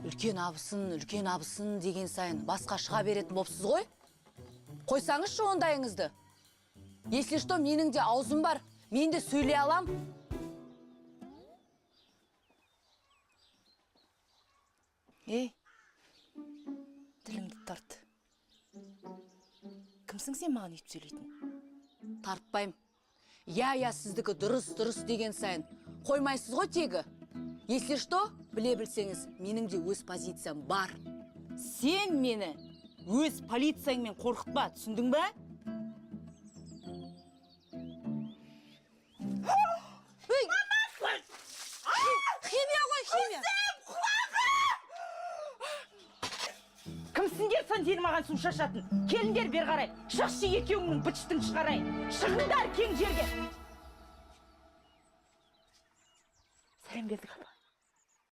үлкен абысын деген сайын басқа шыға беретін бопсыз ғой. Қойсаңызшы ондайыңызды. Если что, менің де аузым бар, мен де сөйлей алам. Ей, тіліңді тарт. Кімсің сен маған етіп сөйлейтін? Тартпайым. Я сіздікі дұрыс деген сайын. Қоймайсыз ғой тегі. Если что, біле білсеңіз, менің де өз позициям бар. Сен мені өз полицияңмен қорқытпа, түсіндің бе? Химия ғой, химия. Кімсіңдер сендер маған су шашатын? Келіңдер бер қарай. Шықшы екеуіңнің бычтың шығарайын. Шығыңдар кең жерге. Сәлем бердік апа.